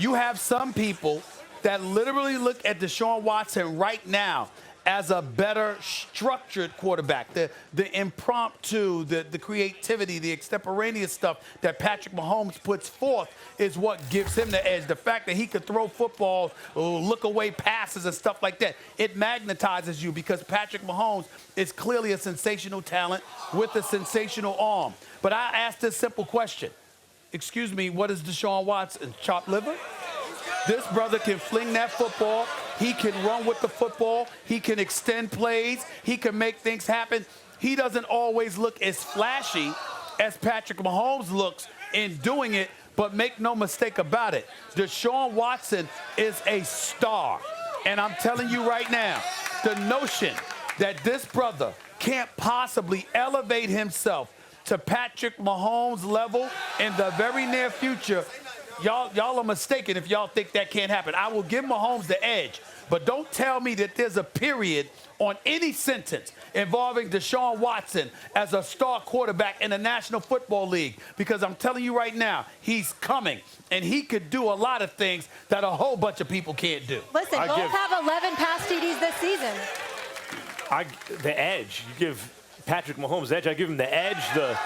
You have some people that literally look at Deshaun Watson right now as a better structured quarterback. The impromptu, the creativity, the extemporaneous stuff that Patrick Mahomes puts forth is what gives him the edge. The fact that he could throw footballs, look away passes and stuff like that, it magnetizes you because Patrick Mahomes is clearly a sensational talent with a sensational arm. But I asked this simple question. Excuse me, what is Deshaun Watson? Chopped liver? This brother can fling that football. He can run with the football. He can extend plays. He can make things happen. He doesn't always look as flashy as Patrick Mahomes looks in doing it, but make no mistake about it, Deshaun Watson is a star. And I'm telling you right now, the notion that this brother can't possibly elevate himself to Patrick Mahomes' level in the very near future, y'all are mistaken if y'all think that can't happen. I will give Mahomes the edge, but don't tell me that there's a period on any sentence involving Deshaun Watson as a star quarterback in the National Football League, because I'm telling you right now, he's coming, and he could do a lot of things that a whole bunch of people can't do. Listen, both have 11 pass TDs this season. The edge. You give Patrick Mahomes the edge. I give him the edge, the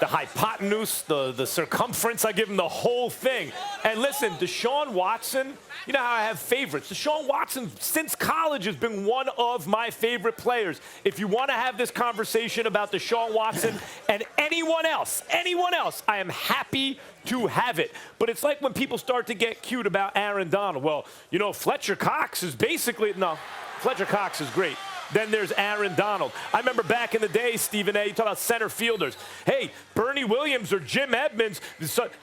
hypotenuse, the circumference. I give him the whole thing. And listen, Deshaun Watson, you know how I have favorites. Deshaun Watson, since college, has been one of my favorite players. If you want to have this conversation about Deshaun Watson and anyone else, I am happy to have it. But it's like when people start to get cute about Aaron Donald. Well, you know, Fletcher Cox is basically, no, Fletcher Cox is great. Then there's Aaron Donald. I remember back in the day, Stephen A., you talk about center fielders. Hey, Bernie Williams or Jim Edmonds,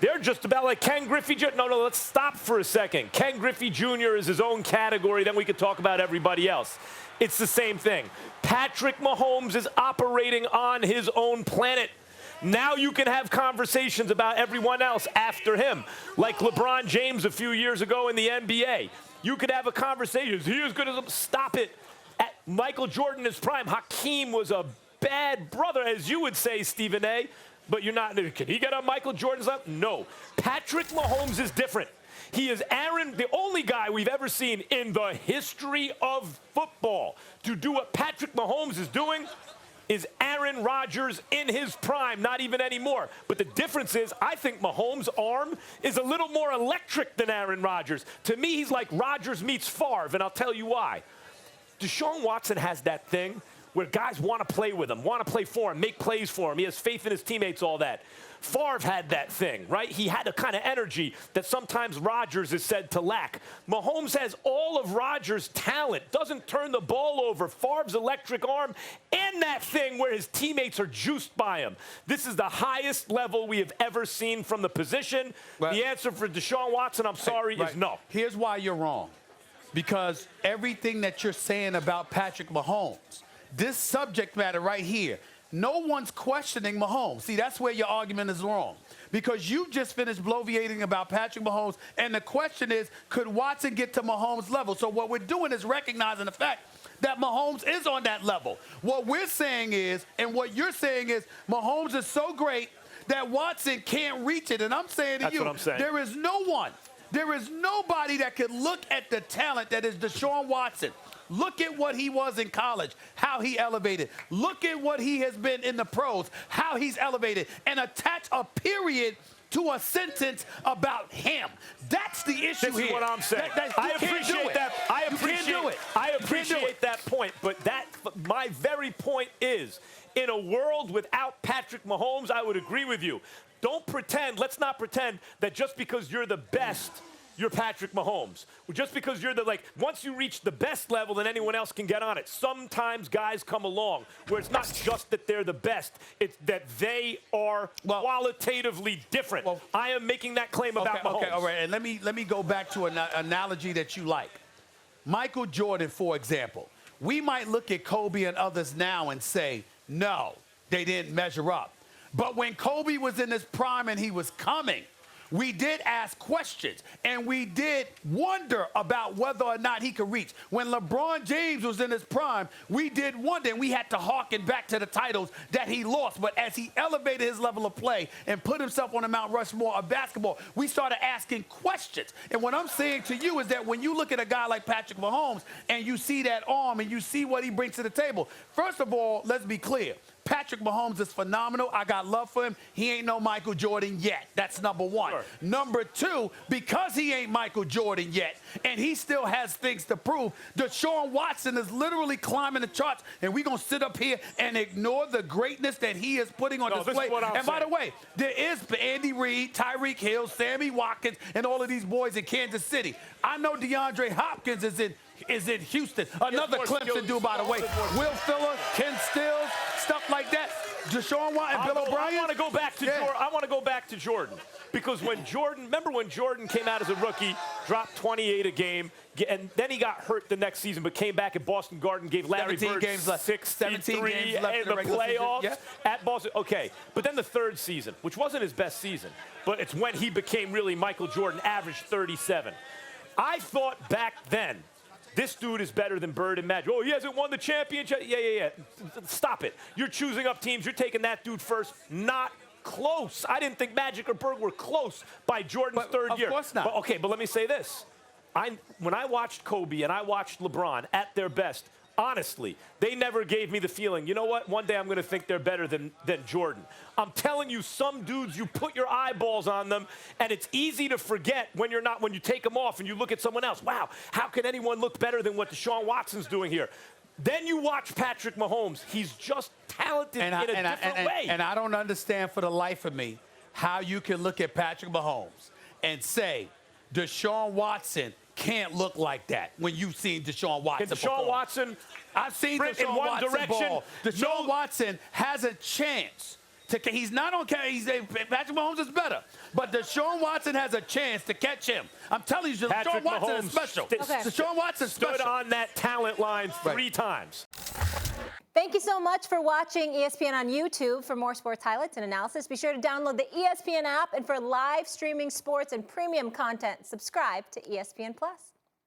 they're just about like Ken Griffey Jr. No, let's stop for a second. Ken Griffey Jr. is his own category. Then we could talk about everybody else. It's the same thing. Patrick Mahomes is operating on his own planet. Now you can have conversations about everyone else after him, like LeBron James a few years ago in the NBA. You could have a conversation. Is he as good as him? Stop it. At Michael Jordan in his prime, Hakeem was a bad brother, as you would say, Stephen A. But you're not. Can he get on Michael Jordan's level? No. Patrick Mahomes is different. He is the only guy we've ever seen in the history of football to do what Patrick Mahomes is doing is Aaron Rodgers in his prime, not even anymore. But the difference is I think Mahomes' arm is a little more electric than Aaron Rodgers. To me, he's like Rodgers meets Favre, and I'll tell you why. Deshaun Watson has that thing where guys want to play with him, want to play for him, make plays for him. He has faith in his teammates, all that. Favre had that thing, right? He had a kind of energy that sometimes Rodgers is said to lack. Mahomes has all of Rodgers' talent, doesn't turn the ball over, Favre's electric arm, and that thing where his teammates are juiced by him. This is the highest level we have ever seen from the position. Well, the answer for Deshaun Watson, I'm sorry, is no. Here's why you're wrong. Because everything that you're saying about Patrick Mahomes, this subject matter right here, no one's questioning Mahomes. See, that's where your argument is wrong. Because you just finished bloviating about Patrick Mahomes, and the question is, could Watson get to Mahomes' level? So what we're doing is recognizing the fact that Mahomes is on that level. What we're saying is, and what you're saying is, Mahomes is so great that Watson can't reach it. And I'm saying to you, there is no one. There is nobody that could look at the talent that is Deshaun Watson. Look at what he was in college, how he elevated. Look at what he has been in the pros, how he's elevated, and attach a period to a sentence about him. That's the issue here. This is what I'm saying. I appreciate that. I appreciate that point. But my very point is, in a world without Patrick Mahomes, I would agree with you. Don't pretend, let's not pretend that just because you're the best, you're Patrick Mahomes. Just because you're once you reach the best level, then anyone else can get on it. Sometimes guys come along where it's not just that they're the best, it's that they are qualitatively different. Well, I am making that claim about Mahomes. Okay, all right, and let me go back to an analogy that you like. Michael Jordan, for example. We might look at Kobe and others now and say, no, they didn't measure up. But when Kobe was in his prime and he was coming, we did ask questions, and we did wonder about whether or not he could reach. When LeBron James was in his prime, we did wonder, and we had to harken back to the titles that he lost. But as he elevated his level of play and put himself on the Mount Rushmore of basketball, we started asking questions. And what I'm saying to you is that when you look at a guy like Patrick Mahomes and you see that arm and you see what he brings to the table, first of all, let's be clear. Patrick Mahomes is phenomenal. I got love for him. He ain't no Michael Jordan yet. That's number one. Sure. Number two, because he ain't Michael Jordan yet, and he still has things to prove, Deshaun Watson is literally climbing the charts, and we're going to sit up here and ignore the greatness that he is putting on display. This is what I'm and by saying. the way, there is Andy Reid, Tyreek Hill, Sammy Watkins, and all of these boys in Kansas City. I know DeAndre Hopkins is in Houston. Another Clemson dude, by the way. Will Fuller, Ken Stills, stuff like that. Deshaun Watson, Bill O'Brien. I want to go back to Jordan. I want to go back to Jordan because remember when Jordan came out as a rookie, dropped 28 a game, and then he got hurt the next season, but came back at Boston Garden, gave Larry Bird 63 games left in the playoffs at Boston. Okay, but then the third season, which wasn't his best season, but it's when he became really Michael Jordan, averaged 37. I thought back then, this dude is better than Bird and Magic. Oh, he hasn't won the championship. Yeah. Stop it. You're choosing up teams. You're taking that dude first. Not close. I didn't think Magic or Bird were close by Jordan's third year. Of course not. But let me say this. When I watched Kobe and I watched LeBron at their best, honestly, they never gave me the feeling, you know what, one day I'm going to think they're better than Jordan. I'm telling you, some dudes, you put your eyeballs on them, and it's easy to forget when you take them off and you look at someone else. Wow, how can anyone look better than what Deshaun Watson's doing here? Then you watch Patrick Mahomes. He's just talented in a different way. And I don't understand for the life of me how you can look at Patrick Mahomes and say Deshaun Watson can't look like that when you've seen Deshaun Watson. Can Deshaun Watson, I've seen Deshaun in one Watson direction. ball. Deshaun Watson has a chance. He's not on. Patrick Mahomes is better, but Deshaun Watson has a chance to catch him. I'm telling you, Deshaun Watson is special. Deshaun Watson stood on that talent line three times. Thank you so much for watching ESPN on YouTube. For more sports highlights and analysis, be sure to download the ESPN app. And for live streaming sports and premium content, subscribe to ESPN+.